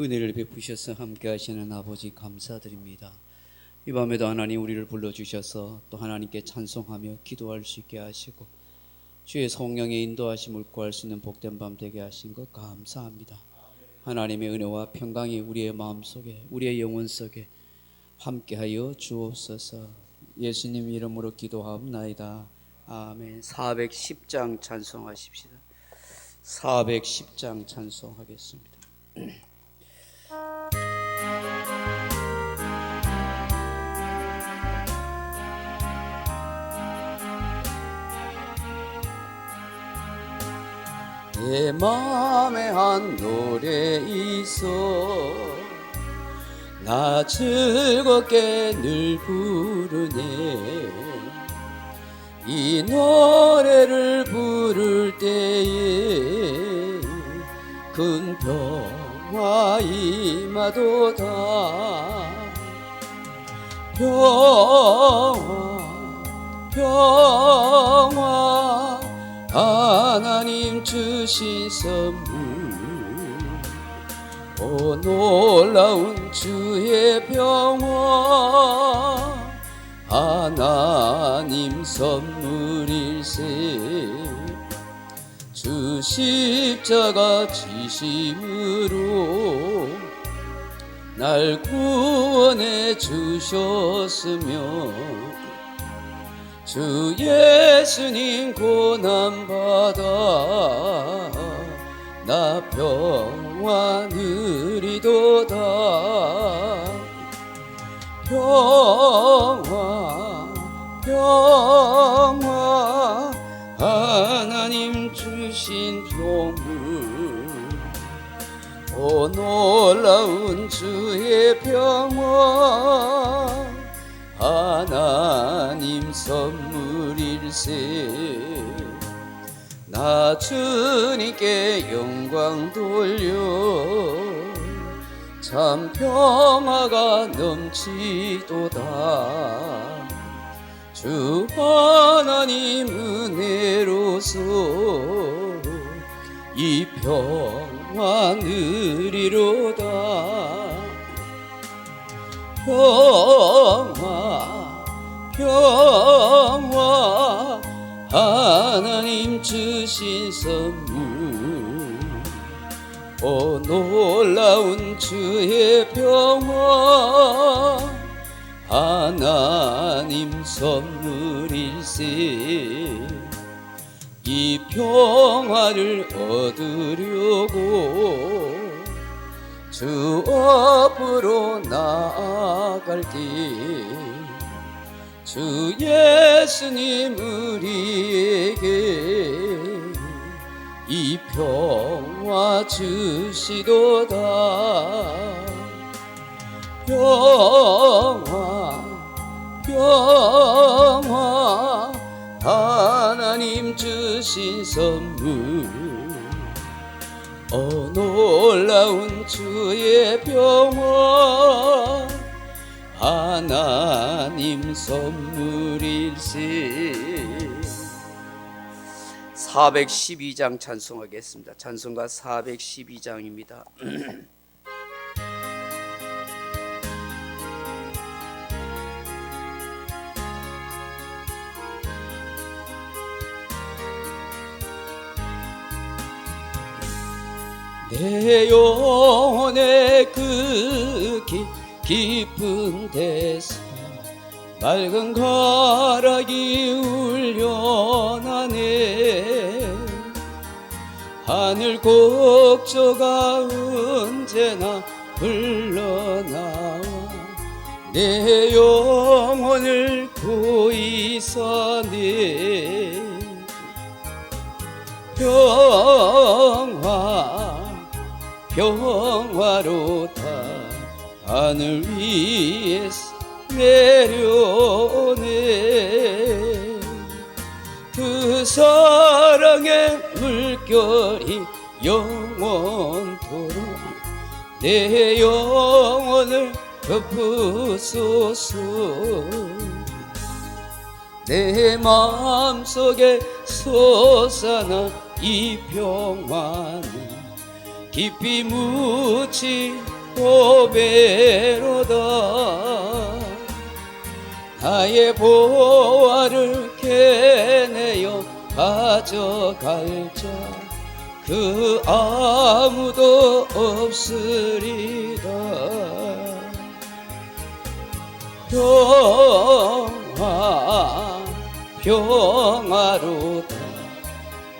은혜를 베푸셔서 함께 하시는 아버지 감사드립니다. 이 밤에도 하나님 우리를 불러주셔서 또 하나님께 찬송하며 기도할 수 있게 하시고 주의 성령의 인도하심을 구할 수 있는 복된 밤 되게 하신 것 감사합니다. 하나님의 은혜와 평강이 우리의 마음속에 우리의 영혼 속에 함께하여 주옵소서. 예수님 이름으로 기도하옵나이다. 아멘. 410장 찬송하십시다. 410장 찬송하겠습니다. 내 맘에 한 노래 있어 나 즐겁게 늘 부르네. 이 노래를 부를 때에 큰 평화 임하도다. 평화 하나님 주신 선물, 오 놀라운 주의 평화 하나님 선물일세. 주 십자가 지심으로 날 구원해 주셨으며 주 예수님 고난받아 나 평화 누리도다. 평화 하나님 주신 평물, 오 놀라운 주의 평화 하나님 선물일세. 나 주님께 영광 돌려 참 평화가 넘치도다. 주 하나님 은혜로서 이 평화 누리로다. 평화 하나님 주신 선물, 오 놀라운 주의 평화 하나님 선물일세. 이 평화를 얻으려고 주 앞으로 나아갈 때 주 예수님 우리에게 이 평화 주시도다. 평화 하나님 주신 선물, 오 놀라운 주의 평화 하나님 선물일세. 412장 찬송하겠습니다. 찬송가 412장입니다. 내 영혼의 그 깊은 데서 맑은 가락이 울려나네. 하늘 곡조가 언제나 흘러나와 내 영혼을 고이 사네. 평화로다 하늘 위에서 내려오네. 그 사랑의 물결이 영원토록 내 영혼을 덮으소서. 내 마음속에 솟아나 이 평화는 깊이 묻힌 보배로다. 나의 보화를 캐내어 가져갈 자 그 아무도 없으리다. 평화로다.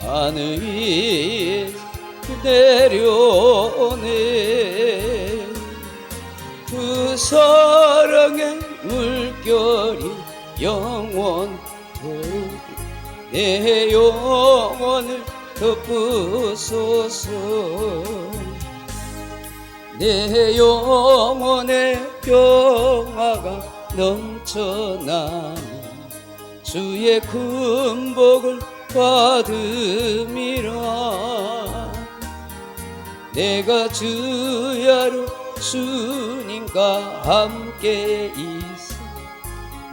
하늘 위에 내려오네. 그 사랑의 물결이 영원토록 내 영혼을 덮으소서. 내 영혼의 평화가 넘쳐나는 주의 큰 복을 받음이라. 내가 주야로 주님과 함께 있어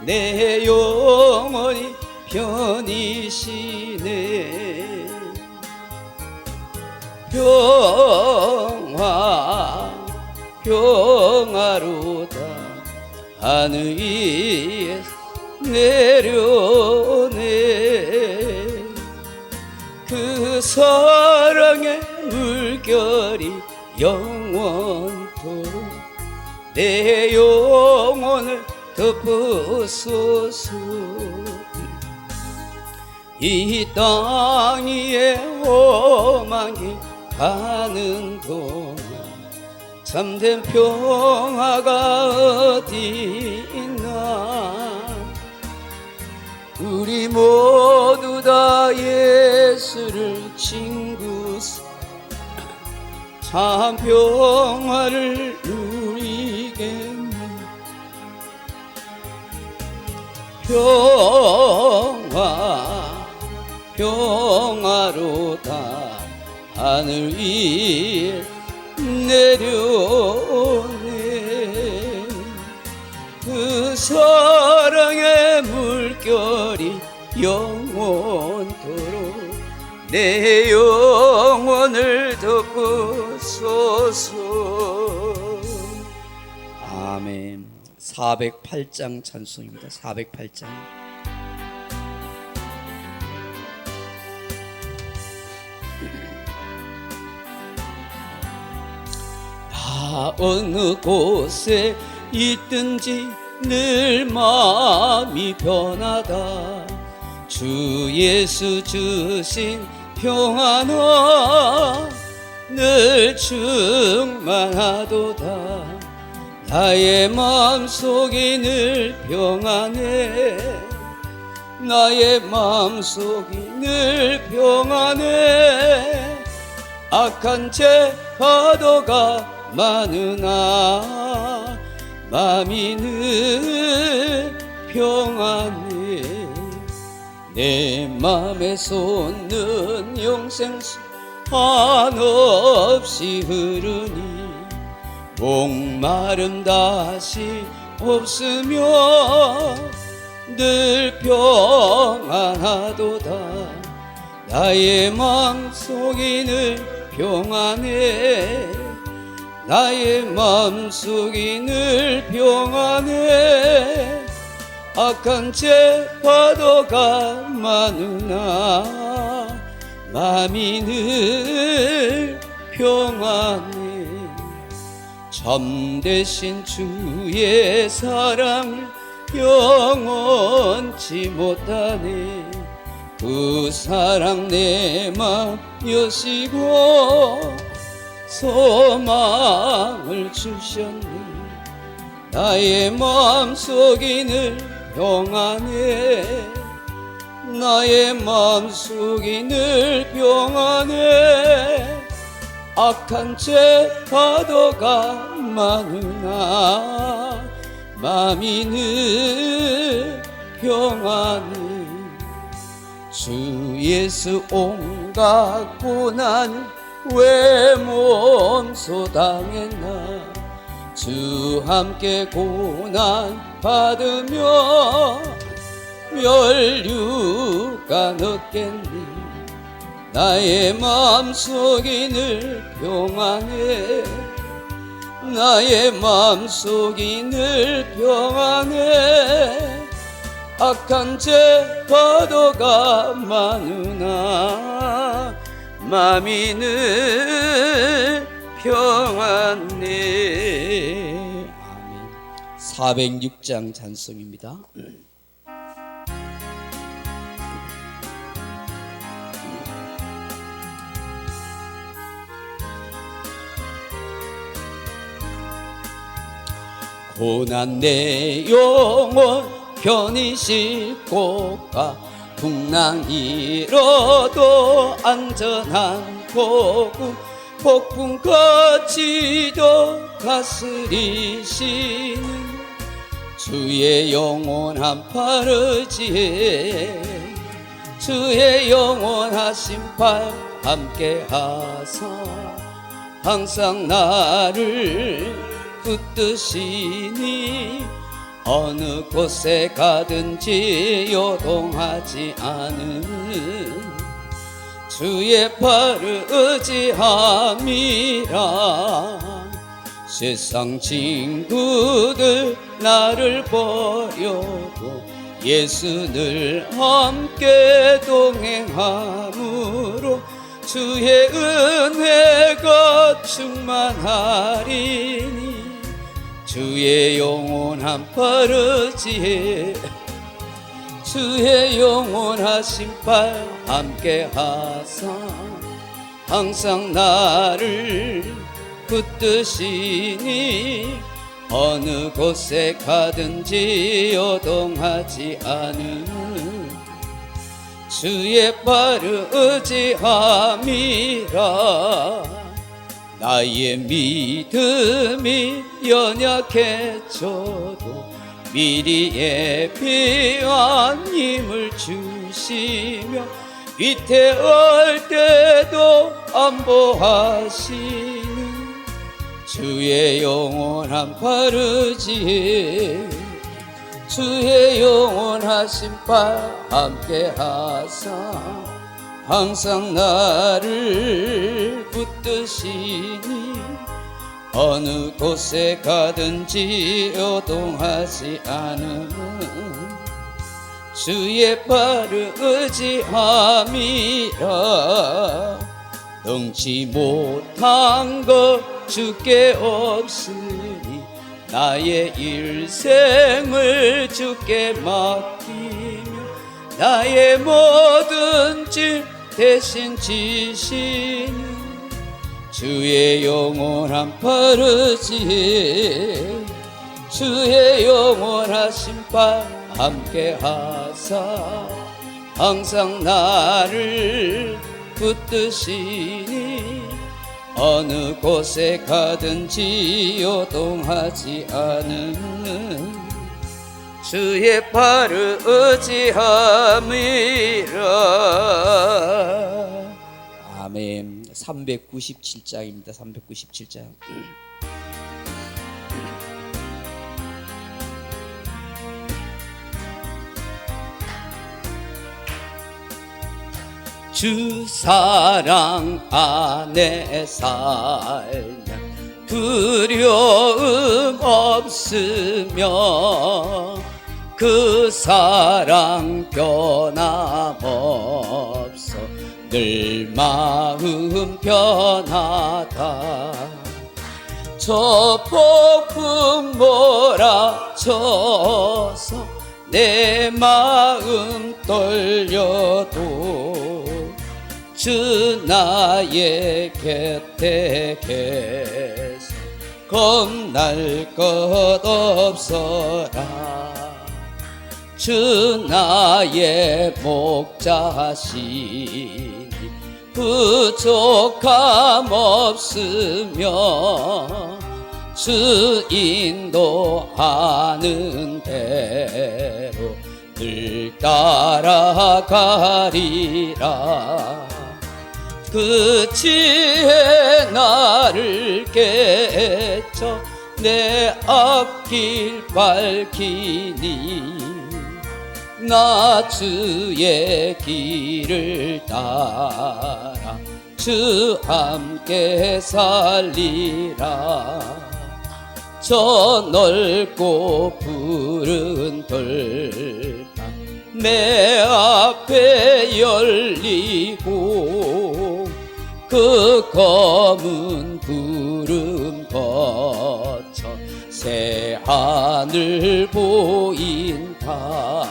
내 영혼이 편이시네. 평화로다. 하늘 위에 내려오네. 그 사랑의 물결이 영원토록 내 영혼을 덮으소서. 이 땅 위에 험한 길 가는 동안 참된 평화가 어디 있나. 우리 모두 다 예수를 친구 참 평화를 누리겠네. 평화로다. 하늘 위에 내려오네. 그 사랑의 물결이 영원토록 내 영혼을 덮으소서. 아멘. 408장 찬송입니다. 408장. 나 어느 곳에 있든지 늘 마음이 변하다. 주 예수 주신 평안아 늘 충만하도다. 나의 마음속이 늘 평안해. 나의 마음속이 늘 평안해. 악한 죄 파도가 많으나 마음이 늘 평안해. 내 맘에 솟는 영생수 한없이 흐르니 목마름 다시 없으며 늘 평안하도다. 나의 마음속이 늘 평안해. 나의 마음속이 늘 평안해. 악한 죄 파도가 많으나 마음이 늘 평안해. 참되신 주의 사랑을 영원치 못하네. 그 사랑 내 맘 여시고 소망을 주셨네. 나의 마음속이 늘 평안해. 나의 마음속이 늘 평안해. 악한 죄 파도가 많으나 마음이 늘 평안해. 주 예수 온갖 고난을 왜 몸소 당했나. 주 함께 고난 받으며 멸류관 얻겠니. 나의 마음속이 늘 평안해 나의 마음속이 늘 평안해 악한 죄 파도가 많으나 마음이 늘 평안해. 아멘. 406장 찬송입니다. 고난 내 영혼 편히 싣고 가 풍랑 잃어도 안전한 복음 폭풍같이도 다스리시는 주의 영원한 팔 의지해 주의 영원하신 팔 함께하사 항상 나를 붙드시니 어느 곳에 가든지 요동하지 않은 주의 팔을 의지함이라 세상 친구들 나를 버려도 예수 늘 함께 동행함으로 주의 은혜가 충만하리니 주의 영원한 팔 의지해 주의 영원하신 팔 함께하사 항상 나를 붙드시니 어느 곳에 가든지 요동하지 않은 주의 팔을 의지함이라 나의 믿음이 연약해져도 미리 예비한 힘을 주시며 위태할 때도 안보하시는 주의 영원한 팔 의지해 주의 영원하신 팔 함께하사 항상 나를 붙드시니 어느 곳에 가든지 요동하지 않은 주의 팔을 의지함이라 능치 못한 것 주께 없으니 나의 일생을 주께 맡기며 나의 모든 짐 대신 지시는 주의 영원한 팔 의지해 주의 영원하신 팔 함께하사 항상 나를 붙드시니 어느 곳에 가든지 요동하지 않은 주의 팔을 의지함이라. 아멘. 397장입니다. 397장. 주 사랑 안에 살면 두려움 없으며 그 사랑 변함없어 늘 마음 편하다. 저 폭풍 몰아쳐서 내 마음 떨려도 주 나의 곁에 계셔 겁날 것 없어라. 주 나의 목자시니 부족함 없으며 주 인도하는 대로 늘 따라가리라. 그 지혜 나를 깨쳐 내 앞길 밝히니 나 주의 길을 따라 주 함께 살리라. 저 넓고 푸른 돌담 내 앞에 열리고 그 검은 구름 거쳐 새 하늘 보인다.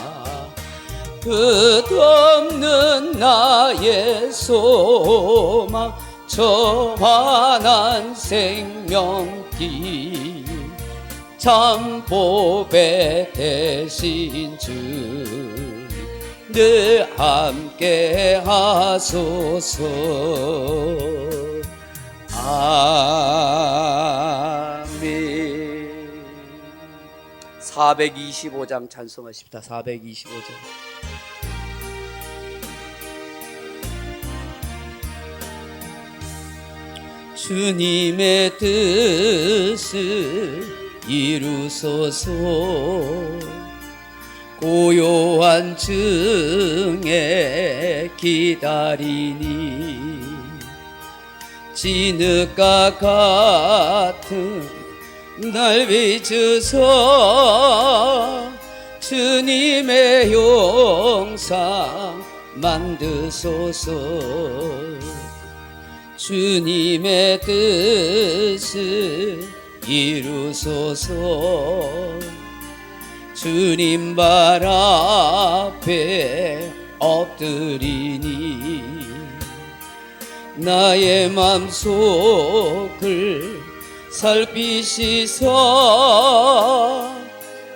끝없는 나의 소망 저 환한 생명길 참 보배 되신 주님 늘 함께 하소서. 아멘. 425장 찬송하십니다. 425장. 주님의 뜻을 이루소서. 고요한 중에 기다리니 진흙과 같은 날 비추소. 주님의 용상 만드소서. 주님의 뜻을 이루소서. 주님 발 앞에 엎드리니 나의 맘속을 살피시소.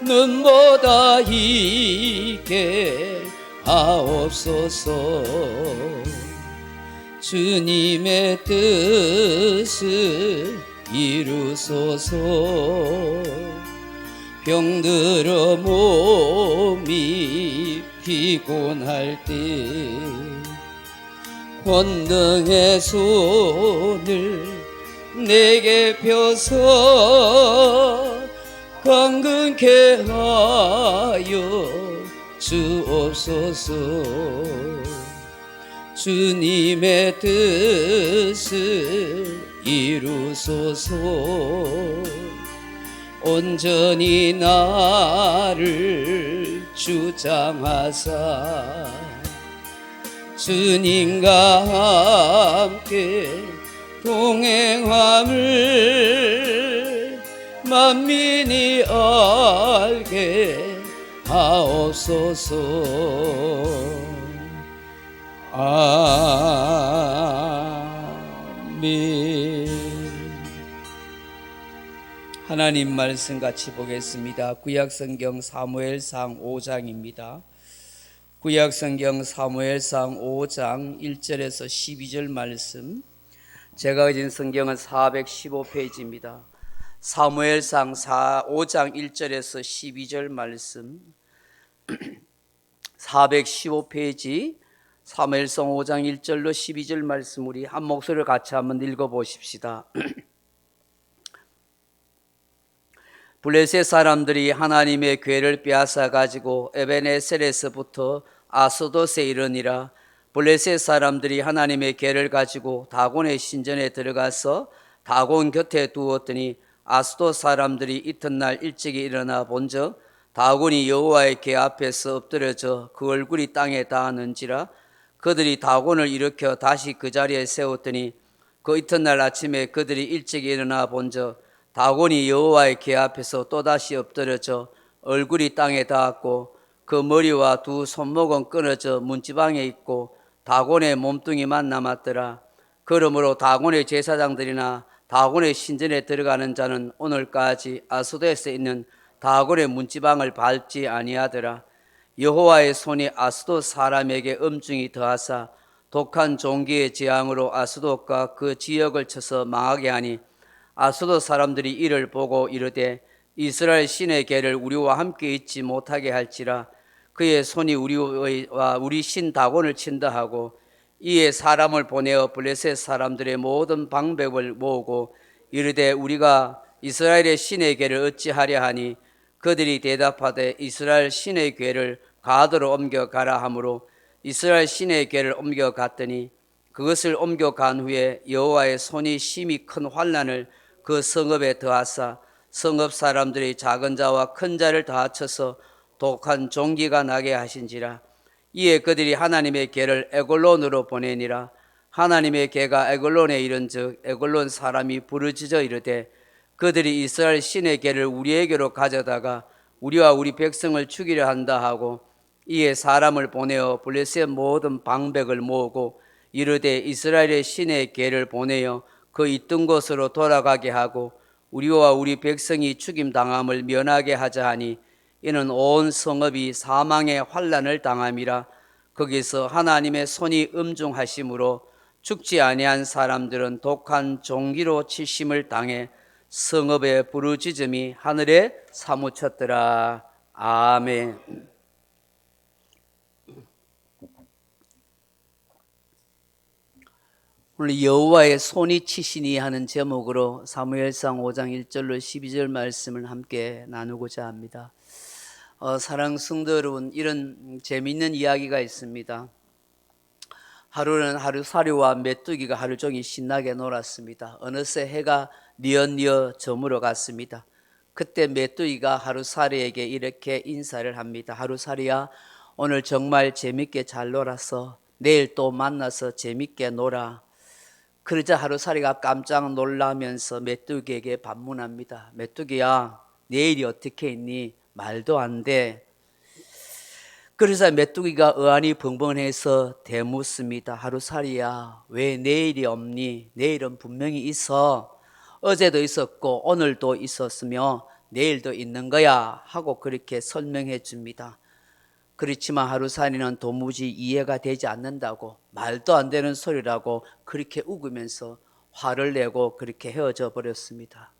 눈보다 있게 하옵소서. 주님의 뜻을 이루소서. 병들어 몸이 피곤할 때 권능의 손을 내게 펴서 강건케 하여 주옵소서. 주님의 뜻을 이루소서. 온전히 나를 주장하사 주님과 함께 동행함을 만민이 알게 하옵소서. 아멘. 하나님 말씀 같이 보겠습니다. 구약성경 사무엘상 5장입니다. 구약성경 사무엘상 5장 1절에서 12절 말씀. 제가 가진 성경은 415페이지입니다. 사무엘상 5장 1절에서 12절 말씀 415페이지 사무엘상 5장 1절로 12절 말씀 우리 한 목소리를 같이 한번 읽어보십시다. 블레셋 사람들이 하나님의 궤를 빼앗아 가지고 에베네셀에서부터 아스돗에 이르니라. 블레셋 사람들이 하나님의 궤를 가지고 다곤의 신전에 들어가서 다곤 곁에 두었더니 아스돗 사람들이 이튿날 일찍이 일어나 본즉 다곤이 여호와의 궤 앞에서 엎드려져 그 얼굴이 땅에 닿았는지라. 그들이 다곤을 일으켜 다시 그 자리에 세웠더니 그 이튿날 아침에 그들이 일찍이 일어나 본즉 다곤이 여호와의 궤 앞에서 또다시 엎드려져 얼굴이 땅에 닿았고 그 머리와 두 손목은 끊어져 문지방에 있고 다곤의 몸뚱이만 남았더라. 그러므로 다곤의 제사장들이나 다곤의 신전에 들어가는 자는 오늘까지 아스돗에 있는 다곤의 문지방을 밟지 아니하더라. 여호와의 손이 아스돗 사람에게 엄중히 더하사 독한 종기의 재앙으로 아스돗과 그 지역을 쳐서 망하게 하니 아스돗 사람들이 이를 보고 이르되 이스라엘 신의 궤를 우리와 함께 있지 못하게 할지라. 그의 손이 우리와 우리 신 다곤을 친다 하고 이에 사람을 보내어 블레셋 사람들의 모든 방백을 모으고 이르되 우리가 이스라엘의 신의 궤를 어찌하려 하니 그들이 대답하되 이스라엘 신의 궤를 가도로 옮겨가라 하므로 이스라엘 시내에게를 옮겨갔더니 그것을 옮겨간 후에 여호와의 손이 심히 큰 환난을 그 성읍에 더하사 성읍 사람들이 작은 자와 큰 자를 다 합쳐서 독한 종기가 나게 하신지라. 이에 그들이 하나님의 개를 에골론으로 보내니라. 하나님의 개가 에골론에 이른즉 에골론 사람이 부르짖어 이르되 그들이 이스라엘 신의 개를 우리에게로 가져다가 우리와 우리 백성을 죽이려 한다 하고 이에 사람을 보내어 블레셋 모든 방백을 모으고 이르되 이스라엘의 신의 개를 보내어 그 있던 곳으로 돌아가게 하고 우리와 우리 백성이 죽임 당함을 면하게 하자 하니 이는 온 성읍이 사망의 환난을 당함이라. 거기서 하나님의 손이 음중하심으로 죽지 아니한 사람들은 독한 종기로 치심을 당해 성읍의 부르짖음이 하늘에 사무쳤더라. 아멘. 오늘 여호와의 손이 치시니 하는 제목으로 사무엘상 5장 1절로 12절 말씀을 함께 나누고자 합니다. 사랑 성도 여러분, 이런 재미있는 이야기가 있습니다. 하루는 하루살이와 메뚜기가 하루 종일 신나게 놀았습니다. 어느새 해가 뉘엿뉘엿 저물어 갔습니다. 그때 메뚜기가 하루살이에게 이렇게 인사를 합니다. 하루살이야, 오늘 정말 재밌게 잘 놀았어. 내일 또 만나서 재밌게 놀아. 그러자 하루살이가 깜짝 놀라면서 메뚜기에게 반문합니다. 메뚜기야, 내일이 어떻게 있니? 말도 안 돼. 그래서 메뚜기가 어안이 벙벙해서 대묻습니다. 하루살이야, 왜 내일이 없니? 내일은 분명히 있어. 어제도 있었고 오늘도 있었으며 내일도 있는 거야 하고 그렇게 설명해 줍니다. 그렇지만 하루살이는 도무지 이해가 되지 않는다고, 말도 안 되는 소리라고 그렇게 우기면서 화를 내고 그렇게 헤어져 버렸습니다.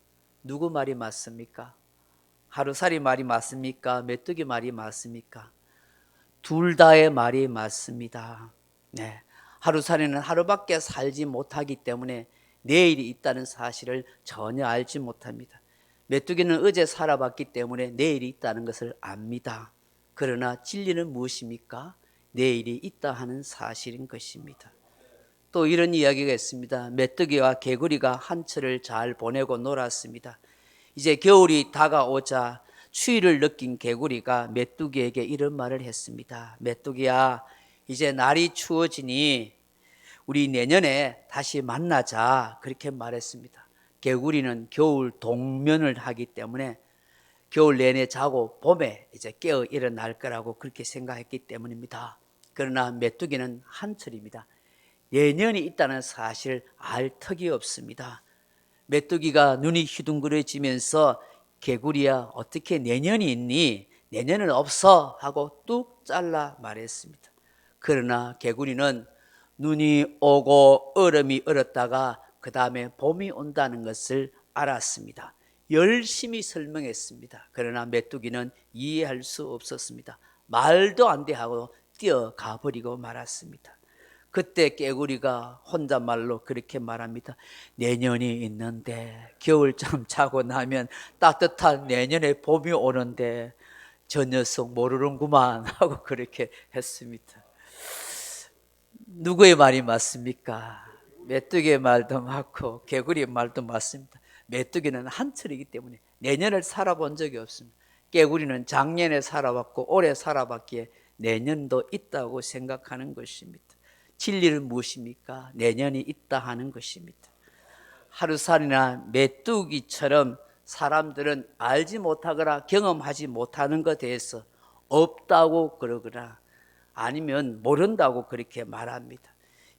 누구 말이 맞습니까? 하루살이 말이 맞습니까? 메뚜기 말이 맞습니까? 둘 다의 말이 맞습니다. 네. 하루살이는 하루밖에 살지 못하기 때문에 내일이 있다는 사실을 전혀 알지 못합니다. 메뚜기는 어제 살아봤기 때문에 내일이 있다는 것을 압니다. 그러나 진리는 무엇입니까? 내일이 있다 하는 사실인 것입니다. 또 이런 이야기가 있습니다. 메뚜기와 개구리가 한철을 잘 보내고 놀았습니다. 이제 겨울이 다가오자 추위를 느낀 개구리가 메뚜기에게 이런 말을 했습니다. 메뚜기야, 이제 날이 추워지니 우리 내년에 다시 만나자. 그렇게 말했습니다. 개구리는 겨울 동면을 하기 때문에 겨울 내내 자고 봄에 이제 깨어 일어날 거라고 그렇게 생각했기 때문입니다. 그러나 메뚜기는 한철입니다. 내년이 있다는 사실을 알 턱이 없습니다. 메뚜기가 눈이 휘둥그레지면서 개구리야, 어떻게 내년이 있니? 내년은 없어 하고 뚝 잘라 말했습니다. 그러나 개구리는 눈이 오고 얼음이 얼었다가 그 다음에 봄이 온다는 것을 알았습니다. 열심히 설명했습니다. 그러나 메뚜기는 이해할 수 없었습니다. 말도 안 돼 하고 뛰어가 버리고 말았습니다. 그때 개구리가 혼잣말로 그렇게 말합니다. 내년이 있는데 겨울잠 자고 나면 따뜻한 내년에 봄이 오는데 저 녀석 모르는구만 하고 그렇게 했습니다. 누구의 말이 맞습니까? 메뚜기의 말도 맞고 개구리의 말도 맞습니다. 메뚜기는 한철이기 때문에 내년을 살아본 적이 없습니다. 개구리는 작년에 살아봤고 올해 살아봤기에 내년도 있다고 생각하는 것입니다. 진리는 무엇입니까? 내년이 있다 하는 것입니다. 하루살이나 메뚜기처럼 사람들은 알지 못하거나 경험하지 못하는 것에 대해서 없다고 그러거나 아니면 모른다고 그렇게 말합니다.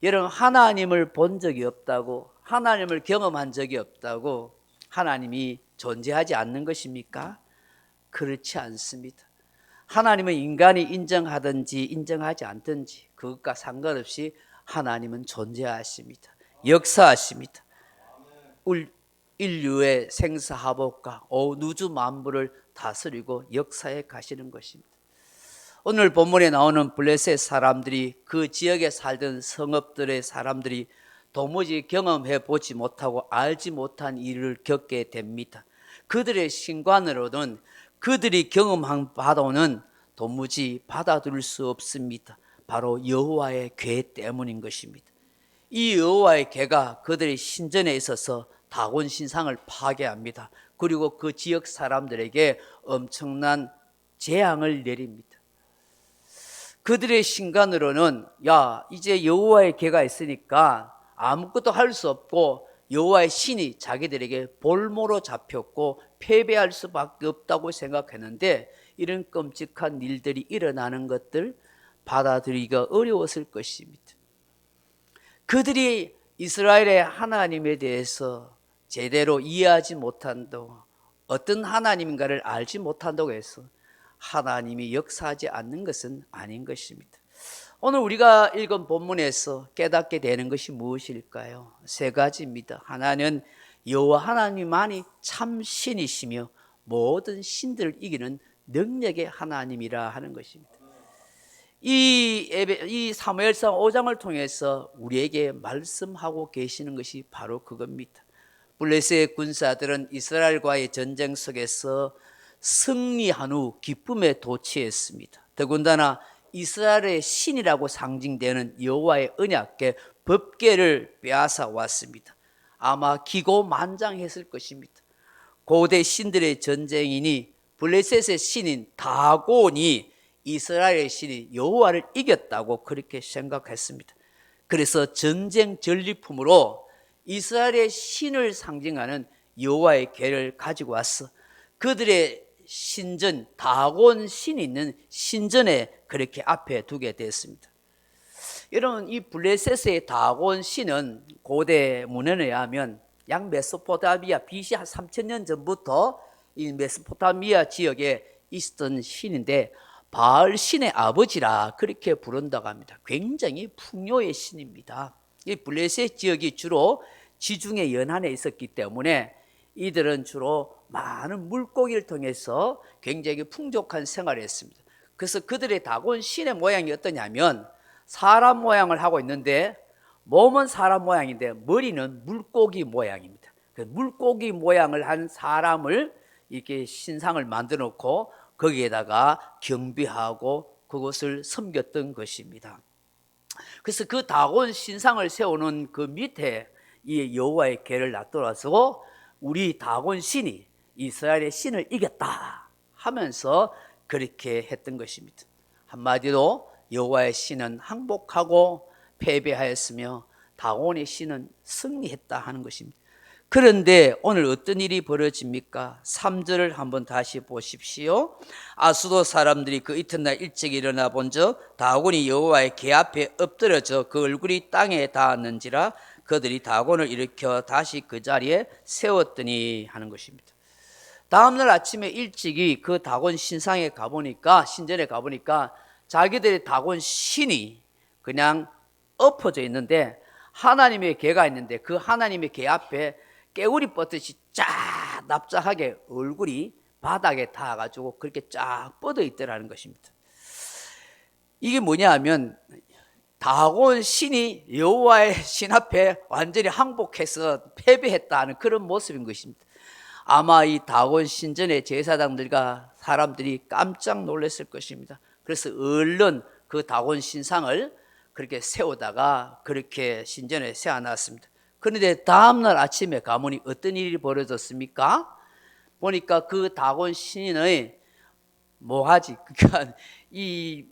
여러분, 하나님을 본 적이 없다고, 하나님을 경험한 적이 없다고 하나님이 존재하지 않는 것입니까? 그렇지 않습니다. 하나님은 인간이 인정하든지 인정하지 않든지 그것과 상관없이 하나님은 존재하십니다. 역사하십니다. 인류의 생사화복과 우주 만물을 다스리고 역사해 가시는 것입니다. 오늘 본문에 나오는 블레셋 사람들이, 그 지역에 살던 성읍들의 사람들이 도무지 경험해 보지 못하고 알지 못한 일을 겪게 됩니다. 그들의 신관으로는, 그들이 경험한 바로는 도무지 받아들일 수 없습니다. 바로 여호와의 궤 때문인 것입니다. 이 여호와의 궤가 그들의 신전에 있어서 다곤 신상을 파괴합니다. 그리고 그 지역 사람들에게 엄청난 재앙을 내립니다. 그들의 신간으로는 야, 이제 여호와의 궤가 있으니까 아무것도 할 수 없고 여호와의 신이 자기들에게 볼모로 잡혔고 패배할 수밖에 없다고 생각했는데, 이런 끔찍한 일들이 일어나는 것들 받아들이기가 어려웠을 것입니다. 그들이 이스라엘의 하나님에 대해서 제대로 이해하지 못한다고, 어떤 하나님인가를 알지 못한다고 해서 하나님이 역사하지 않는 것은 아닌 것입니다. 오늘 우리가 읽은 본문에서 깨닫게 되는 것이 무엇일까요? 세 가지입니다. 하나는 여호와 하나님만이 참 신이시며 모든 신들을 이기는 능력의 하나님이라 하는 것입니다. 이 사무엘상 5장을 통해서 우리에게 말씀하고 계시는 것이 바로 그겁니다. 블레셋의 군사들은 이스라엘과의 전쟁 속에서 승리한 후 기쁨에 도취했습니다. 더군다나 이스라엘의 신이라고 상징되는 여호와의 언약궤 법궤를 빼앗아 왔습니다. 아마 기고만장했을 것입니다. 고대 신들의 전쟁이니 블레셋의 신인 다곤이 이스라엘의 신인 여호와를 이겼다고 그렇게 생각했습니다. 그래서 전쟁 전리품으로 이스라엘의 신을 상징하는 여호와의 궤를 가지고 와서 그들의 신전, 다곤 신이 있는 신전에 그렇게 앞에 두게 됐습니다. 여러분, 이 블레셋의 다곤 신은 고대 문헌에 의하면 약 메소포타미아 BC 한 3000년 전부터 이 메소포타미아 지역에 있었던 신인데 바알 신의 아버지라 그렇게 부른다고 합니다. 굉장히 풍요의 신입니다. 이 블레셋 지역이 주로 지중해 연안에 있었기 때문에 이들은 주로 많은 물고기를 통해서 굉장히 풍족한 생활을 했습니다. 그래서 그들의 다곤 신의 모양이 어떠냐면 사람 모양을 하고 있는데 몸은 사람 모양인데 머리는 물고기 모양입니다. 물고기 모양을 한 사람을 이렇게 신상을 만들어 놓고 거기에다가 경배하고 그것을 섬겼던 것입니다. 그래서 그 다곤 신상을 세우는 그 밑에 이 여호와의 궤를 놔둬서 우리 다곤 신이 이스라엘의 신을 이겼다 하면서 그렇게 했던 것입니다. 한마디로 여호와의 신은 항복하고 패배하였으며 다곤의 신은 승리했다 하는 것입니다. 그런데 오늘 어떤 일이 벌어집니까? 3절을 한번 다시 보십시오. 아수도 사람들이 그 이튿날 일찍 일어나 본즉 다곤이 여호와의 궤 앞에 엎드려져 그 얼굴이 땅에 닿았는지라 그들이 다곤을 일으켜 다시 그 자리에 세웠더니 하는 것입니다. 다음날 아침에 일찍이 그 다곤 신상에 가보니까, 신전에 가보니까 자기들의 다곤 신이 그냥 엎어져 있는데 하나님의 궤가 있는데 그 하나님의 궤 앞에 깨구리 뻗듯이 쫙 납작하게 얼굴이 바닥에 닿아가지고 그렇게 쫙 뻗어 있더라는 것입니다. 이게 뭐냐 하면 다곤 신이 여호와의 신 앞에 완전히 항복해서 패배했다는 그런 모습인 것입니다. 아마 이 다곤 신전의 제사장들과 사람들이 깜짝 놀랐을 것입니다. 그래서 얼른 그 다곤 신상을 그렇게 세우다가 그렇게 신전에 세워놨습니다. 그런데 다음날 아침에 가보니 어떤 일이 벌어졌습니까? 보니까 그 다곤 신의 모가지, 그러니까 이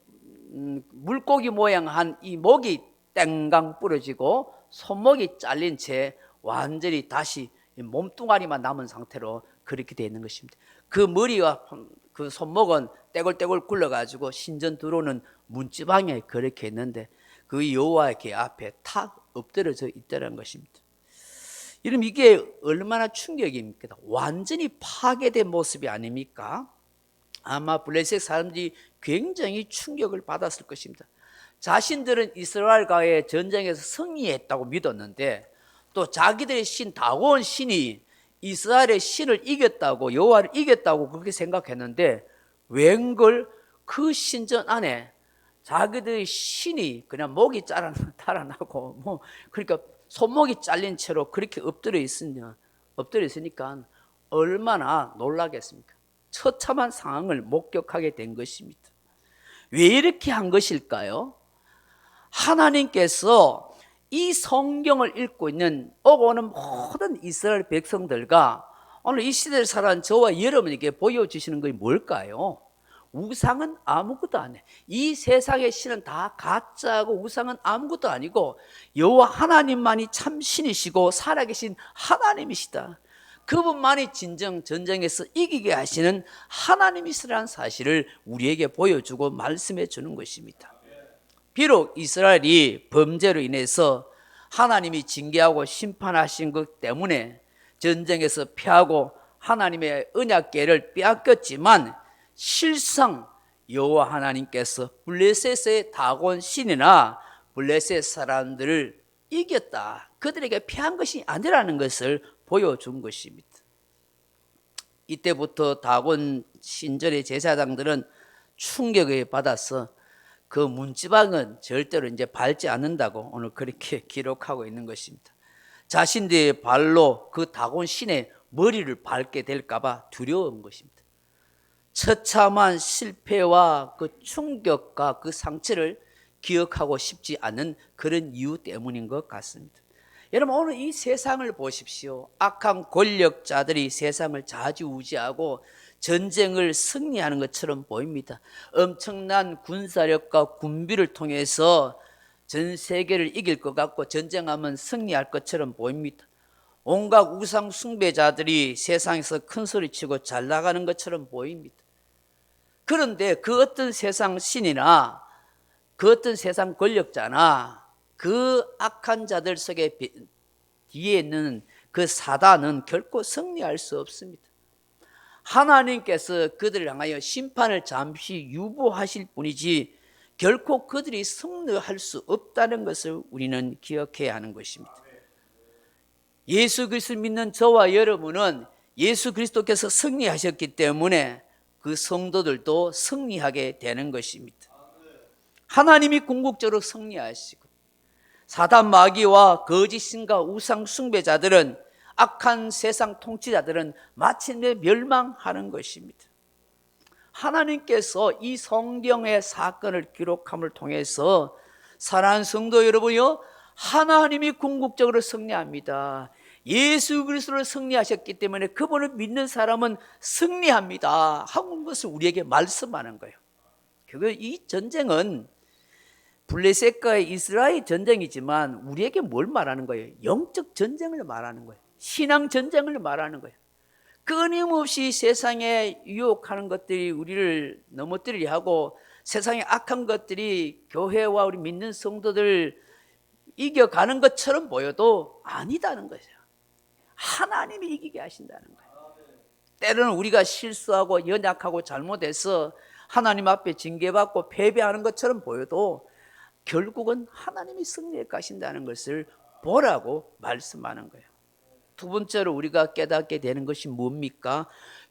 물고기 모양한 이 목이 땡강 부러지고 손목이 잘린 채 완전히 다시 몸뚱아리만 남은 상태로 그렇게 되어 있는 것입니다. 그 머리와 그 손목은 떼굴떼굴 굴러가지고 신전 들어오는 문지방에 그렇게 있는데 그 여호와의 궤 앞에 탁 엎드려져 있다는 것입니다. 여러분, 이게 얼마나 충격입니까? 완전히 파괴된 모습이 아닙니까? 아마 블레셋 사람들이 굉장히 충격을 받았을 것입니다. 자신들은 이스라엘과의 전쟁에서 승리했다고 믿었는데 또 자기들의 신 다곤 신이 이스라엘의 신을 이겼다고, 여호와를 이겼다고 그렇게 생각했는데 웬걸 그 신전 안에 자기들의 신이 그냥 목이 달아나고 뭐 그러니까 손목이 잘린 채로 그렇게 엎드려 있으니까 얼마나 놀라겠습니까? 처참한 상황을 목격하게 된 것입니다. 왜 이렇게 한 것일까요? 하나님께서 이 성경을 읽고 있는 오고 오는 모든 이스라엘 백성들과 오늘 이 시대를 살아가는 저와 여러분에게 보여주시는 것이 뭘까요? 우상은 아무것도 아니에요. 이 세상의 신은 다 가짜고 우상은 아무것도 아니고 여호와 하나님만이 참 신이시고 살아계신 하나님이시다. 그분만이 진정 전쟁에서 이기게 하시는 하나님이시라는 사실을 우리에게 보여주고 말씀해 주는 것입니다. 비록 이스라엘이 범죄로 인해서 하나님이 징계하고 심판하신 것 때문에 전쟁에서 패하고 하나님의 언약궤를 빼앗겼지만 실상 여호와 하나님께서 블레셋의 다곤 신이나 블레셋 사람들을 이겼다. 그들에게 패한 것이 아니라는 것을 보여준 것입니다. 이때부터 다곤 신전의 제사장들은 충격을 받아서 그 문지방은 절대로 이제 밟지 않는다고 오늘 그렇게 기록하고 있는 것입니다. 자신들의 발로 그 다곤 신의 머리를 밟게 될까봐 두려운 것입니다. 처참한 실패와 그 충격과 그 상처를 기억하고 싶지 않은 그런 이유 때문인 것 같습니다. 여러분, 오늘 이 세상을 보십시오. 악한 권력자들이 세상을 좌지우지하고 전쟁을 승리하는 것처럼 보입니다. 엄청난 군사력과 군비를 통해서 전 세계를 이길 것 같고 전쟁하면 승리할 것처럼 보입니다. 온갖 우상 숭배자들이 세상에서 큰 소리치고 잘 나가는 것처럼 보입니다. 그런데 그 어떤 세상 신이나 그 어떤 세상 권력자나 그 악한 자들 속에 뒤에 있는 그 사단은 결코 승리할 수 없습니다. 하나님께서 그들을 향하여 심판을 잠시 유보하실 뿐이지 결코 그들이 승리할 수 없다는 것을 우리는 기억해야 하는 것입니다. 예수 그리스도를 믿는 저와 여러분은 예수 그리스도께서 승리하셨기 때문에 그 성도들도 승리하게 되는 것입니다. 하나님이 궁극적으로 승리하시고 사단 마귀와 거짓 신과 우상 숭배자들은 악한 세상 통치자들은 마침내 멸망하는 것입니다. 하나님께서 이 성경의 사건을 기록함을 통해서 사랑하는 성도 여러분이요, 하나님이 궁극적으로 승리합니다. 예수 그리스도를 승리하셨기 때문에 그분을 믿는 사람은 승리합니다 하는 것을 우리에게 말씀하는 거예요. 이 전쟁은 블레셋과의 이스라엘 전쟁이지만 우리에게 뭘 말하는 거예요? 영적 전쟁을 말하는 거예요. 신앙 전쟁을 말하는 거예요. 끊임없이 세상에 유혹하는 것들이 우리를 넘어뜨리려 하고 세상의 악한 것들이 교회와 우리 믿는 성도들 이겨가는 것처럼 보여도 아니다는 거죠. 하나님이 이기게 하신다는 거예요. 때로는 우리가 실수하고 연약하고 잘못해서 하나님 앞에 징계받고 패배하는 것처럼 보여도 결국은 하나님이 승리해 가신다는 것을 보라고 말씀하는 거예요. 두 번째로 우리가 깨닫게 되는 것이 뭡니까?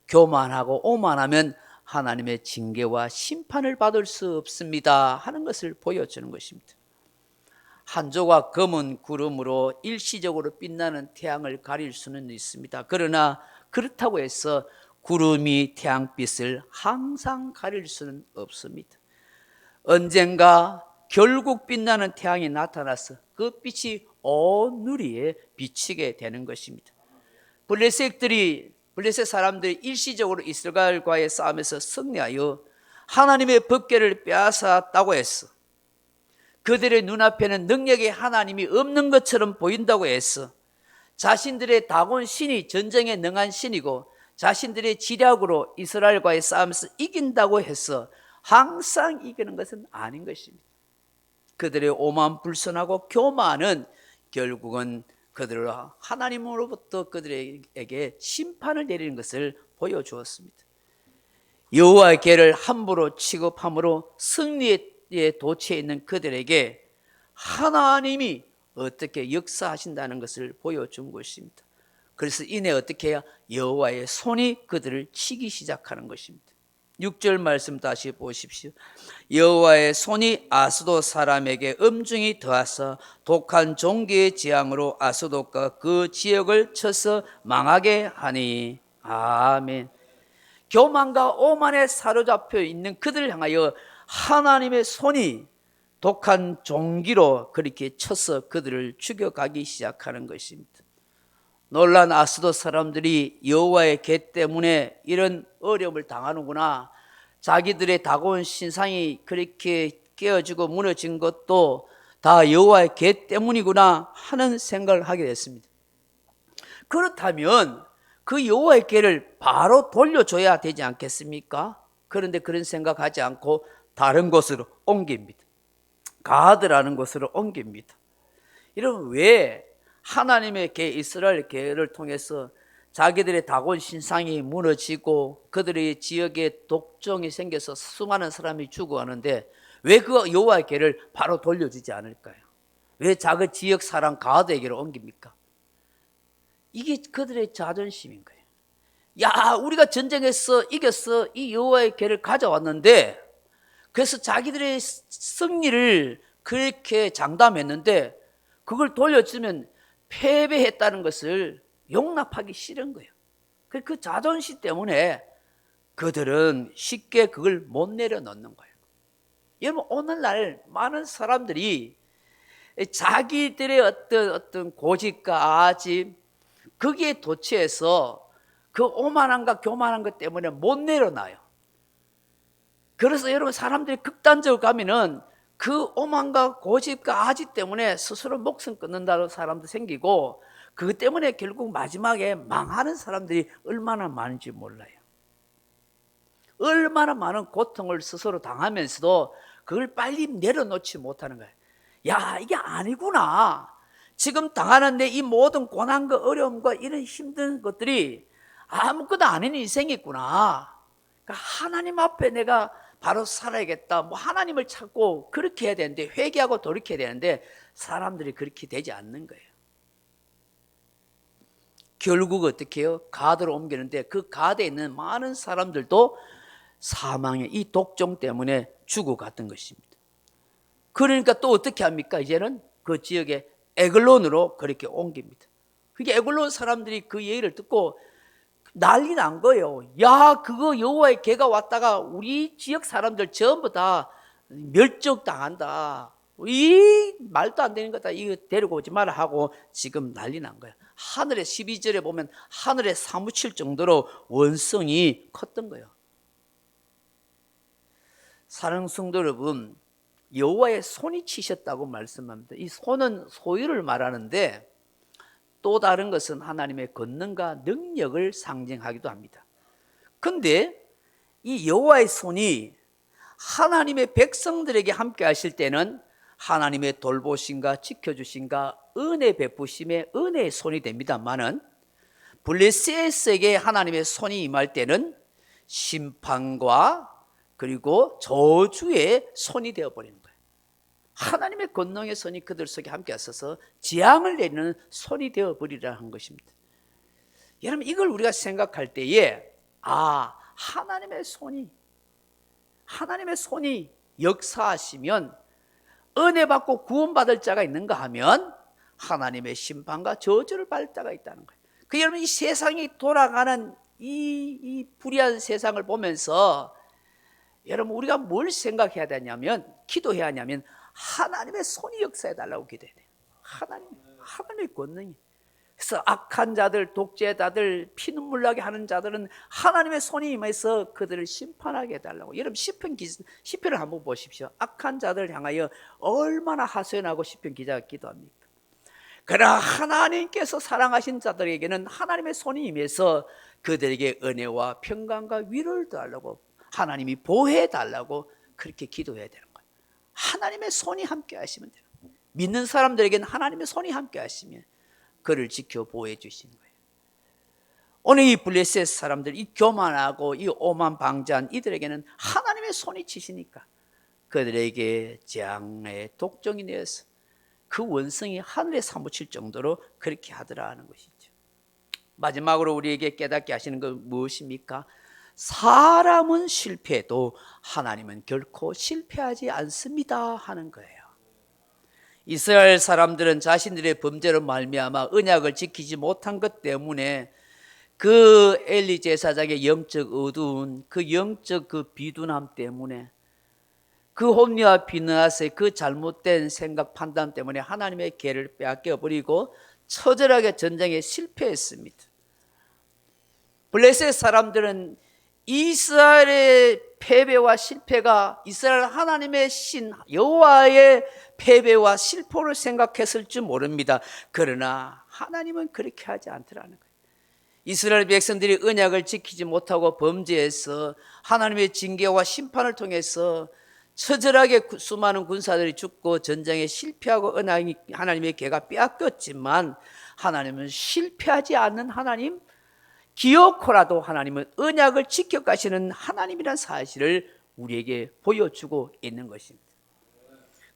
교만하고 오만하면 하나님의 징계와 심판을 받을 수 없습니다 하는 것을 보여주는 것입니다. 한 조각 검은 구름으로 일시적으로 빛나는 태양을 가릴 수는 있습니다. 그러나 그렇다고 해서 구름이 태양빛을 항상 가릴 수는 없습니다. 언젠가 결국 빛나는 태양이 나타나서 그 빛이 온 누리에 비치게 되는 것입니다. 블레셋 사람들이 일시적으로 이스라엘과의 싸움에서 승리하여 하나님의 법궤를 빼앗았다고 했어. 그들의 눈앞에는 능력의 하나님이 없는 것처럼 보인다고 했어. 자신들의 다곤 신이 전쟁에 능한 신이고 자신들의 지략으로 이스라엘과의 싸움에서 이긴다고 해서 항상 이기는 것은 아닌 것입니다. 그들의 오만불선하고 교만은 결국은 그들을 하나님으로부터 그들에게 심판을 내리는 것을 보여주었습니다. 여호와의 궤를 함부로 취급함으로 승리에 도취해 있는 그들에게 하나님이 어떻게 역사하신다는 것을 보여준 것입니다. 그래서 이내 어떻게 해야 여호와의 손이 그들을 치기 시작하는 것입니다. 6절 말씀 다시 보십시오. 여호와의 손이 아스돗 사람에게 엄중히 더하사 독한 종기의 재앙으로 아스돗과 그 지역을 쳐서 망하게 하니. 아멘. 교만과 오만에 사로잡혀 있는 그들을 향하여 하나님의 손이 독한 종기로 그렇게 쳐서 그들을 죽여가기 시작하는 것입니다. 놀란 아스돗 사람들이 여호와의 궤 때문에 이런 어려움을 당하는구나, 자기들의 다가온 신상이 그렇게 깨어지고 무너진 것도 다 여호와의 궤 때문이구나 하는 생각을 하게 됐습니다. 그렇다면 그 여호와의 궤를 바로 돌려줘야 되지 않겠습니까? 그런데 그런 생각하지 않고 다른 곳으로 옮깁니다. 가드라는 곳으로 옮깁니다. 여러분, 왜 하나님의 궤, 이스라엘 궤를 통해서 자기들의 다곤 신상이 무너지고 그들의 지역에 독종이 생겨서 수많은 사람이 죽어가는데 왜 그 여호와의 궤를 바로 돌려주지 않을까요? 왜 작은 지역 사람 가드에게로 옮깁니까? 이게 그들의 자존심인 거예요. 야, 우리가 전쟁에서 이겼어, 이 여호와의 궤를 가져왔는데, 그래서 자기들의 승리를 그렇게 장담했는데 그걸 돌려주면 패배했다는 것을 용납하기 싫은 거예요. 그 자존심 때문에 그들은 쉽게 그걸 못 내려놓는 거예요. 여러분, 오늘날 많은 사람들이 자기들의 어떤 고집과 아집, 거기에 도취해서 그 오만함과 교만한 것 때문에 못 내려놔요. 그래서 여러분, 사람들이 극단적으로 가면은 그 오만과 고집과 아집 때문에 스스로 목숨 끊는다는 사람도 생기고, 그것 때문에 결국 마지막에 망하는 사람들이 얼마나 많은지 몰라요. 얼마나 많은 고통을 스스로 당하면서도 그걸 빨리 내려놓지 못하는 거예요. 야, 이게 아니구나. 지금 당하는 내 이 모든 고난과 어려움과 이런 힘든 것들이 아무것도 아닌 인생이 있구나. 그러니까 하나님 앞에 내가 바로 살아야겠다, 뭐 하나님을 찾고 그렇게 해야 되는데, 회개하고 돌이켜야 되는데 사람들이 그렇게 되지 않는 거예요. 결국 어떻게 해요? 가드로 옮기는데 그 가드에 있는 많은 사람들도 사망의 이 독종 때문에 죽어갔던 것입니다. 그러니까 또 어떻게 합니까? 이제는 그 지역에 에글론으로 그렇게 옮깁니다. 그게 에글론 사람들이 그 얘기를 듣고 난리 난 거예요. 야, 그거 여호와의 궤가 왔다가 우리 지역 사람들 전부 다 멸종당한다, 이 말도 안 되는 거다, 이거 데리고 오지 마라 하고 지금 난리 난 거예요. 하늘에 12절에 보면 하늘에 사무칠 정도로 원성이 컸던 거예요. 사랑하는 성도 여러분, 여호와의 손이 치셨다고 말씀합니다. 이 손은 소유를 말하는데 또 다른 것은 하나님의 권능과 능력을 상징하기도 합니다. 그런데 이 여호와의 손이 하나님의 백성들에게 함께 하실 때는 하나님의 돌보심과 지켜주심과 은혜 베푸심의 은혜의 손이 됩니다만은, 블레셋에게 하나님의 손이 임할 때는 심판과 그리고 저주의 손이 되어버리는 거예요. 하나님의 권능의 손이 그들 속에 함께 하셔서 재앙을 내리는 손이 되어버리라는 것입니다. 여러분, 이걸 우리가 생각할 때에 하나님의 손이 역사하시면 은혜 받고 구원받을 자가 있는가 하면 하나님의 심판과 저주를 받을 자가 있다는 거예요. 여러분, 이 세상이 돌아가는 이 불의한 세상을 보면서 여러분, 우리가 뭘 생각해야 되냐면, 기도해야 하냐면 하나님의 손이 역사해 달라고 기도해야 돼요. 하나님의 권능이. 그래서 악한 자들, 독재자들, 피눈물 나게 하는 자들은 하나님의 손이 임해서 그들을 심판하게 해달라고. 여러분, 시편을 한번 보십시오. 악한 자들을 향하여 얼마나 하소연하고 시편 기자가 기도합니까? 그러나 하나님께서 사랑하신 자들에게는 하나님의 손이 임해서 그들에게 은혜와 평강과 위로를 더하려고, 하나님이 보호해 달라고 그렇게 기도해야 되는 거예요. 하나님의 손이 함께 하시면 돼요. 믿는 사람들에게는 하나님의 손이 함께 하시면 그를 지켜 보호해 주시는 거예요. 오늘 이 블레셋 사람들, 이 교만하고 이 오만방자한 이들에게는 하나님의 손이 치시니까 그들에게 재앙의 독종이 되어서 그 원성이 하늘에 사무칠 정도로 그렇게 하더라 하는 것이죠. 마지막으로 우리에게 깨닫게 하시는 건 무엇입니까? 사람은 실패해도 하나님은 결코 실패하지 않습니다 하는 거예요. 이스라엘 사람들은 자신들의 범죄로 말미암아 언약을 지키지 못한 것 때문에 그 엘리 제사장의 영적 어두운 그 영적 그 비둔함 때문에 그 홈리와 비느하스의 그 잘못된 생각 판단 때문에 하나님의 계를 빼앗겨 버리고 처절하게 전쟁에 실패했습니다. 블레셋 사람들은 이스라엘의 패배와 실패가 이스라엘 하나님의 신 여호와의 패배와 실패를 생각했을 줄 모릅니다. 그러나 하나님은 그렇게 하지 않더라는 거예요. 이스라엘 백성들이 언약을 지키지 못하고 범죄해서 하나님의 징계와 심판을 통해서 처절하게 수많은 군사들이 죽고 전쟁에 실패하고 하나님의 계가 빼앗겼지만 하나님은 실패하지 않는 하나님, 기어코라도 하나님은 언약을 지켜가시는 하나님이라는 사실을 우리에게 보여주고 있는 것입니다.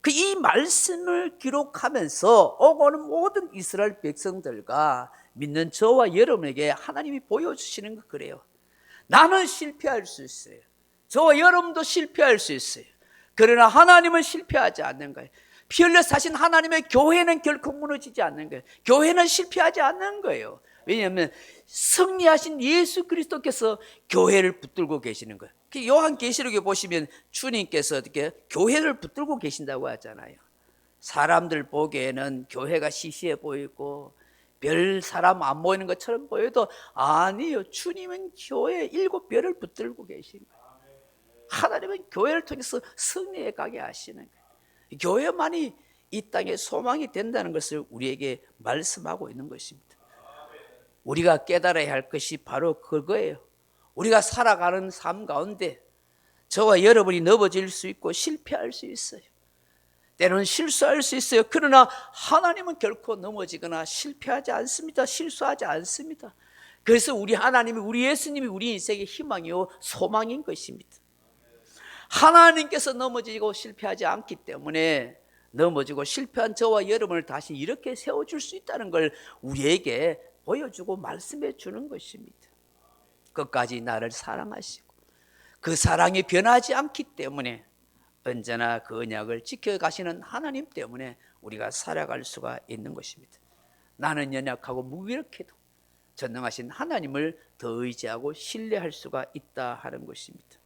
이 말씀을 기록하면서 오고는 모든 이스라엘 백성들과 믿는 저와 여러분에게 하나님이 보여주시는 거 그래요. 나는 실패할 수 있어요. 저와 여러분도 실패할 수 있어요. 그러나 하나님은 실패하지 않는 거예요. 피 흘려 사신 하나님의 교회는 결코 무너지지 않는 거예요. 교회는 실패하지 않는 거예요. 왜냐하면 승리하신 예수 그리스도께서 교회를 붙들고 계시는 거예요. 요한계시록에 보시면 주님께서 어떻게 교회를 붙들고 계신다고 하잖아요. 사람들 보기에는 교회가 시시해 보이고 별 사람 안 모이는 것처럼 보여도 아니요, 주님은 교회 7별을 붙들고 계신 거예요. 하나님은 교회를 통해서 승리해 가게 하시는 거예요. 교회만이 이 땅에 소망이 된다는 것을 우리에게 말씀하고 있는 것입니다. 우리가 깨달아야 할 것이 바로 그거예요. 우리가 살아가는 삶 가운데 저와 여러분이 넘어질 수 있고 실패할 수 있어요. 때로는 실수할 수 있어요. 그러나 하나님은 결코 넘어지거나 실패하지 않습니다. 실수하지 않습니다. 그래서 우리 하나님이, 우리 예수님이 우리 인생의 희망이요 소망인 것입니다. 하나님께서 넘어지고 실패하지 않기 때문에 넘어지고 실패한 저와 여러분을 다시 이렇게 세워줄 수 있다는 걸 우리에게 보여주고 말씀해 주는 것입니다. 끝까지 나를 사랑하시고 그 사랑이 변하지 않기 때문에 언제나 그 언약을 지켜가시는 하나님 때문에 우리가 살아갈 수가 있는 것입니다. 나는 연약하고 무기력해도 전능하신 하나님을 더 의지하고 신뢰할 수가 있다 하는 것입니다.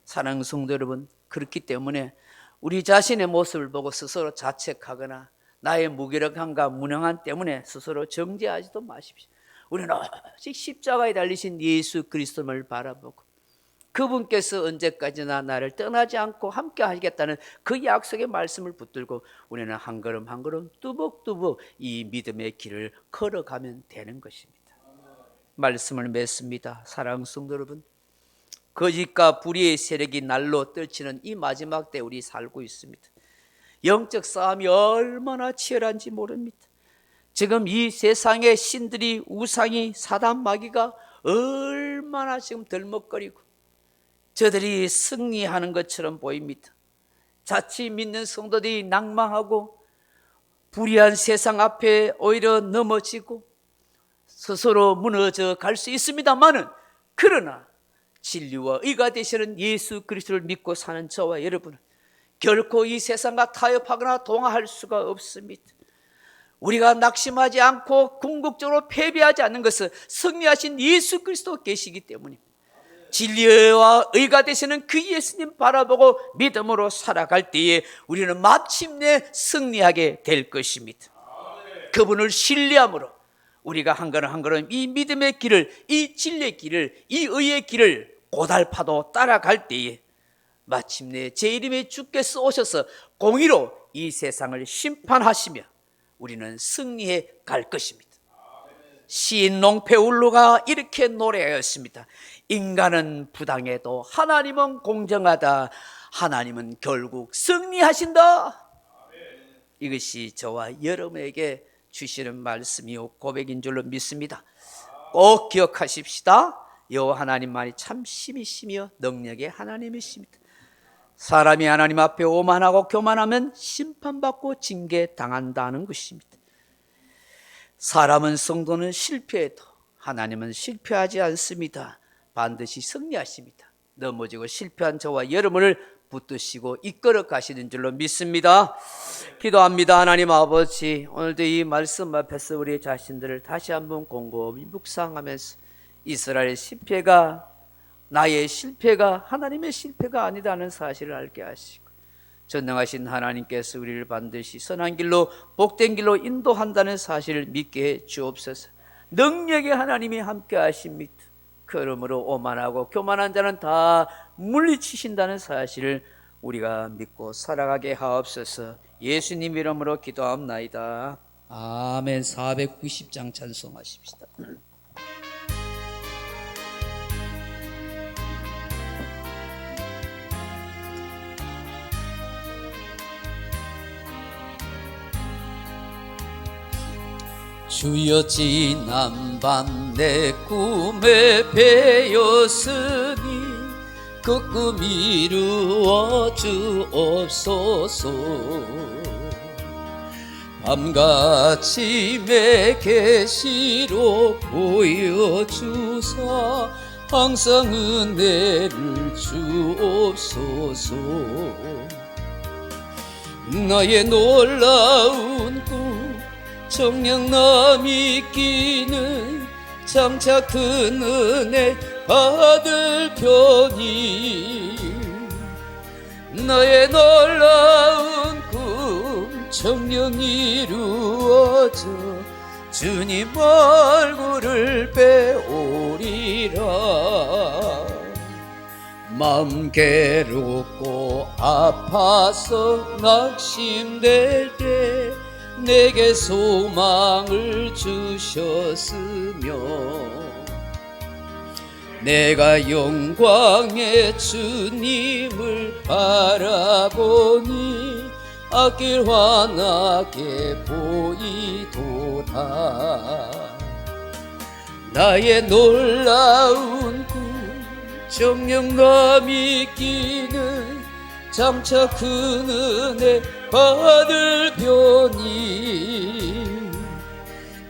사랑하는 성도 여러분, 그렇기 때문에 우리 자신의 모습을 보고 스스로 자책하거나 나의 무기력함과 무능함 때문에 스스로 정죄하지도 마십시오. 우리는 오직 십자가에 달리신 예수 그리스도를 바라보고 그분께서 언제까지나 나를 떠나지 않고 함께 하시겠다는 그 약속의 말씀을 붙들고 우리는 한 걸음 한 걸음 뚜벅뚜벅 이 믿음의 길을 걸어가면 되는 것입니다. 말씀을 맺습니다. 사랑하는 성도 여러분, 거짓과 불의의 세력이 날로 떨치는 이 마지막 때 우리 살고 있습니다. 영적 싸움이 얼마나 치열한지 모릅니다. 지금 이 세상의 신들이, 우상이, 사단 마귀가 얼마나 지금 덜먹거리고 저들이 승리하는 것처럼 보입니다. 자칫 믿는 성도들이 낭망하고 불의한 세상 앞에 오히려 넘어지고 스스로 무너져 갈 수 있습니다만은, 그러나 진리와 의가 되시는 예수 그리스도를 믿고 사는 저와 여러분은 결코 이 세상과 타협하거나 동화할 수가 없습니다. 우리가 낙심하지 않고 궁극적으로 패배하지 않는 것은 승리하신 예수 그리스도 계시기 때문입니다. 진리와 의가 되시는 그 예수님 바라보고 믿음으로 살아갈 때에 우리는 마침내 승리하게 될 것입니다. 그분을 신뢰함으로 우리가 한 걸음 한 걸음 이 믿음의 길을, 이 진리의 길을, 이 의의 길을 고달파도 따라갈 때에 마침내 제 이름에 주께서 오셔서 공의로 이 세상을 심판하시며 우리는 승리해 갈 것입니다. 시인 롱페울로가 이렇게 노래하였습니다. 인간은 부당해도 하나님은 공정하다. 하나님은 결국 승리하신다. 이것이 저와 여러분에게 주시는 말씀이요 고백인 줄로 믿습니다. 꼭 기억하십시다. 여호와 하나님만이 참 신이시며 능력의 하나님이십니다. 사람이 하나님 앞에 오만하고 교만하면 심판받고 징계당한다는 것입니다. 사람은, 성도는 실패해도 하나님은 실패하지 않습니다. 반드시 승리하십니다. 넘어지고 실패한 저와 여러분을 붙드시고 이끌어 가시는 줄로 믿습니다. 기도합니다. 하나님 아버지, 오늘도 이 말씀 앞에서 우리 자신들을 다시 한번 곰곰이 묵상하면서 이스라엘의 실패가 나의 실패가 하나님의 실패가 아니다는 사실을 알게 하시고 전능하신 하나님께서 우리를 반드시 선한 길로 복된 길로 인도한다는 사실을 믿게 해 주옵소서. 능력의 하나님이 함께 하십니다. 그러므로 오만하고 교만한 자는 다 물리치신다는 사실을 우리가 믿고 살아가게 하옵소서. 예수님 이름으로 기도합나이다. 아멘. 490장 찬송하십시다. 주여 지난밤 내 꿈에 배였으니 그 꿈 이루어 주옵소서. 밤같이 내 계시로 보여주사 항상 은혜를 주옵소서. 나의 놀라운 꿈 정녕 남이 끼는 장차 큰 은혜 받을 편이 나의 놀라운 꿈 정녕 이루어져 주님 얼굴을 배우리라. 마음 괴롭고 아파서 낙심될 때 내게 소망을 주셨으며 내가 영광의 주님을 바라보니 앞길 환하게 보이도다. 나의 놀라운 꿈 정녕 남이 끼는 장차 큰 은혜 받을 편이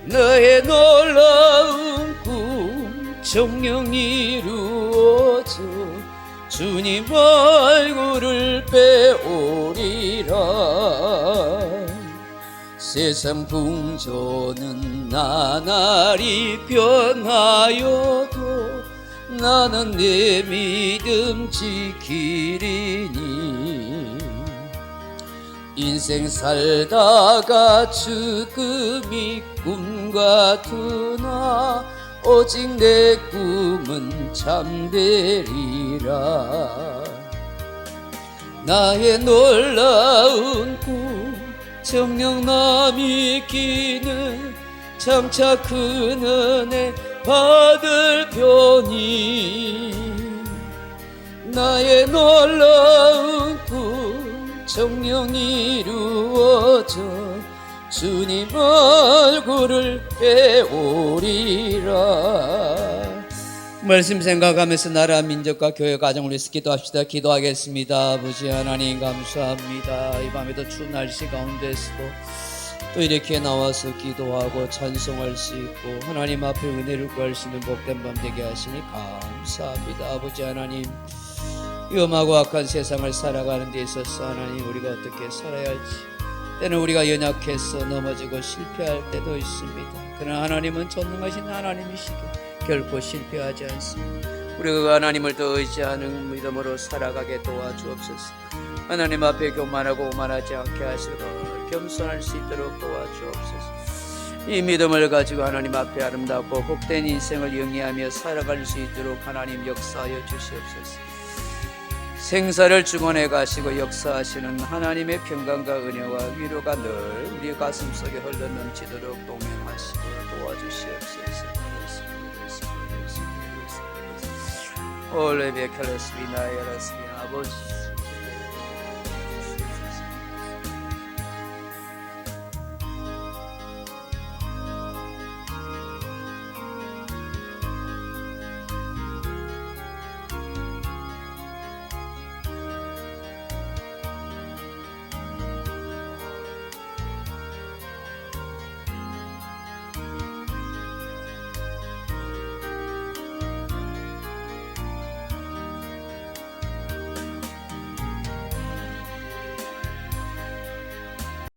나의 놀라운 꿈 정녕 이루어져 주님 얼굴을 배우리라. 세상 풍조는 나날이 변하여도 나는 내 믿음 지키리니 인생 살다가 죽음이 꿈 같으나 오직 내 꿈은 참되리라. 나의 놀라운 꿈 정녕 남이 끼는 장차 큰 은혜 받을 편이 나의 놀라운 꿈 정녕 이루어져 주님 얼굴을 배우리라. 말씀 생각하면서 나라 민족과 교회 가정을 위해서 기도합시다. 기도하겠습니다. 아버지 하나님 감사합니다. 이 밤에도 추운 날씨 가운데서도 또 이렇게 나와서 기도하고 찬송할 수 있고 하나님 앞에 은혜를 구할 수 있는 복된 밤 되게 하시니 감사합니다. 아버지 하나님, 위험하고 악한 세상을 살아가는 데 있어서 하나님 우리가 어떻게 살아야 할지 때는 우리가 연약해서 넘어지고 실패할 때도 있습니다. 그러나 하나님은 전능하신 하나님이시기에 결코 실패하지 않습니다. 우리가 하나님을 더 의지하는 믿음으로 살아가게 도와주옵소서. 하나님 앞에 교만하고 오만하지 않게 하시고 겸손할 수 있도록 도와주옵소서. 이 믿음을 가지고 하나님 앞에 아름답고 복된 인생을 영위하며 살아갈 수 있도록 하나님 역사하여 주시옵소서. 생사를 중원해 가시고 역사하시는 하나님의 평강과 은혜와 위로가 늘 우리 가슴 속에 흘러넘치도록 동행하시고 도와주시옵소서. 올레베 칼라스비나 야라스비나 아버지